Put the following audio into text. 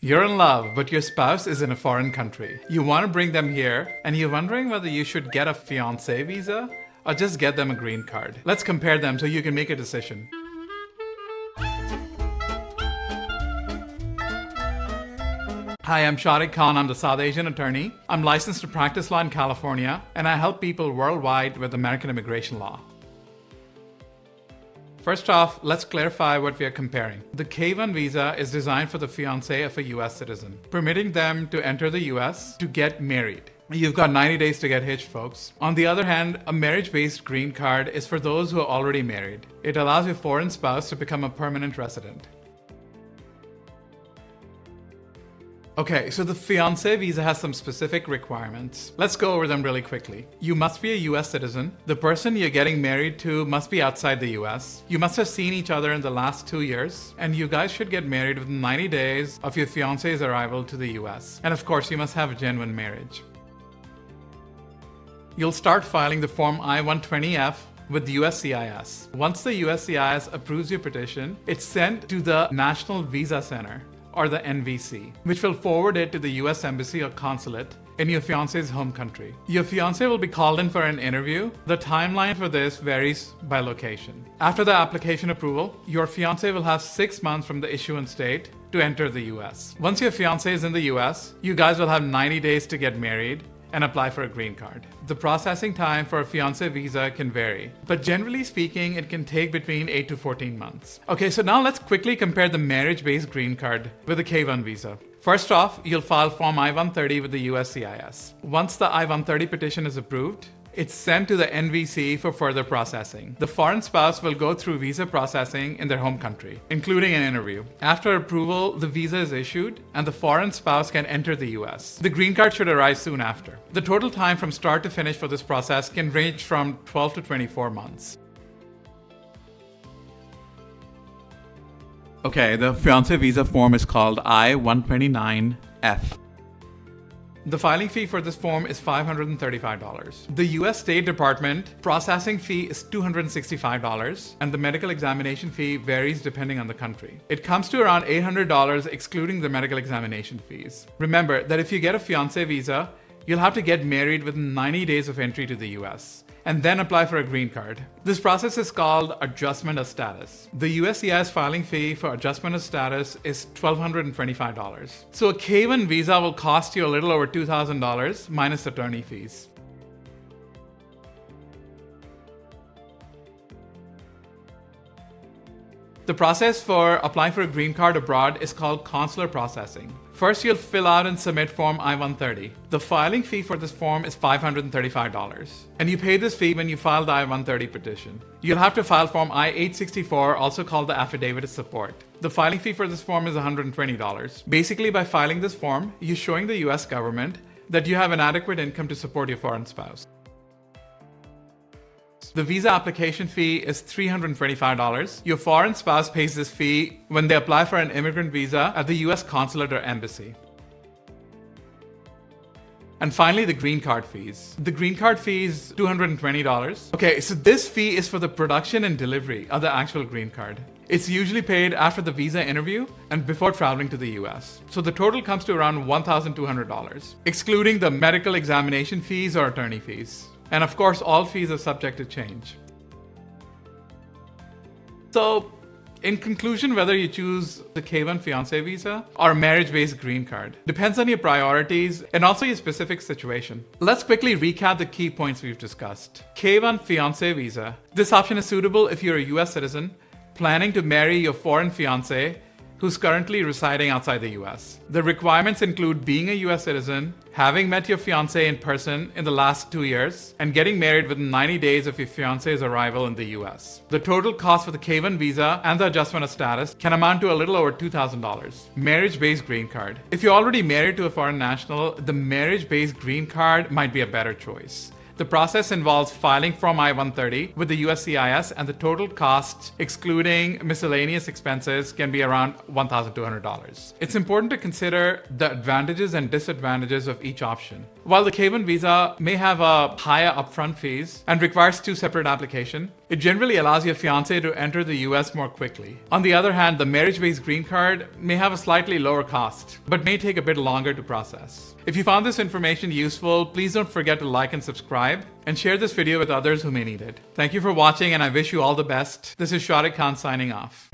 You're in love, but your spouse is in a foreign country. You want to bring them here, and you're wondering whether you should get a fiancé visa or just get them a green card. Let's compare them so you can make a decision. Hi, I'm Shariq Khan. I'm the South Asian attorney. I'm licensed to practice law in California, and I help people worldwide with American immigration law. First off, let's clarify what we are comparing. The K-1 visa is designed for the fiancé of a US citizen, permitting them to enter the US to get married. You've got 90 days to get hitched, folks. On the other hand, a marriage-based green card is for those who are already married. It allows your foreign spouse to become a permanent resident. Okay, so the fiancé visa has some specific requirements. Let's go over them really quickly. You must be a US citizen. The person you're getting married to must be outside the US. You must have seen each other in the last 2 years. And you guys should get married within 90 days of your fiancé's arrival to the US. And of course, you must have a genuine marriage. You'll start filing the Form I-120F with the USCIS. Once the USCIS approves your petition, it's sent to the National Visa Center, or the NVC, which will forward it to the US Embassy or consulate in your fiancé's home country. Your fiancé will be called in for an interview. The timeline for this varies by location. After the application approval, your fiancé will have 6 months from the issuance date to enter the US. Once your fiancé is in the US, you guys will have 90 days to get married and apply for a green card. The processing time for a fiancé visa can vary, but generally speaking, it can take between 8 to 14 months. Okay, so now let's quickly compare the marriage-based green card with the K-1 visa. First off, you'll file Form I-130 with the USCIS. Once the I-130 petition is approved, it's sent to the NVC for further processing. The foreign spouse will go through visa processing in their home country, including an interview. After approval, the visa is issued and the foreign spouse can enter the US. The green card should arrive soon after. The total time from start to finish for this process can range from 12 to 24 months. Okay, the fiancé visa form is called I-129F. The filing fee for this form is $535. The US State Department processing fee is $265, and the medical examination fee varies depending on the country. It comes to around $800 excluding the medical examination fees. Remember that if you get a fiancé visa, you'll have to get married within 90 days of entry to the US and then apply for a green card. This process is called adjustment of status. The USCIS filing fee for adjustment of status is $1,225. So a K-1 visa will cost you a little over $2,000 minus attorney fees. The process for applying for a green card abroad is called consular processing. First, you'll fill out and submit Form I-130. The filing fee for this form is $535, and you pay this fee when you file the I-130 petition. You'll have to file Form I-864, also called the Affidavit of Support. The filing fee for this form is $120. Basically, by filing this form, you're showing the US government that you have an adequate income to support your foreign spouse. The visa application fee is $325. Your foreign spouse pays this fee when they apply for an immigrant visa at the US consulate or embassy. And finally, the green card fees. The green card fee is $220. Okay, so this fee is for the production and delivery of the actual green card. It's usually paid after the visa interview and before traveling to the US. So the total comes to around $1,200, excluding the medical examination fees or attorney fees. And of course, all fees are subject to change. So, in conclusion, whether you choose the K-1 fiancé visa or a marriage-based green card depends on your priorities and also your specific situation. Let's quickly recap the key points we've discussed. K-1 fiancé visa. This option is suitable if you're a US citizen planning to marry your foreign fiancé who's currently residing outside the US. The requirements include being a US citizen, having met your fiancé in person in the last 2 years, and getting married within 90 days of your fiancé's arrival in the US. The total cost for the K-1 visa and the adjustment of status can amount to a little over $2,000. Marriage-based green card. If you're already married to a foreign national, the marriage-based green card might be a better choice. The process involves filing Form I-130 with the USCIS, and the total cost, excluding miscellaneous expenses, can be around $1,200. It's important to consider the advantages and disadvantages of each option. While the K-1 visa may have a higher upfront fees and requires 2 separate applications, It generally allows your fiancé to enter the US more quickly. On the other hand, the marriage-based green card may have a slightly lower cost, but may take a bit longer to process. If you found this information useful, please don't forget to like and subscribe, and share this video with others who may need it. Thank you for watching, and I wish you all the best. This is Shariq Khan signing off.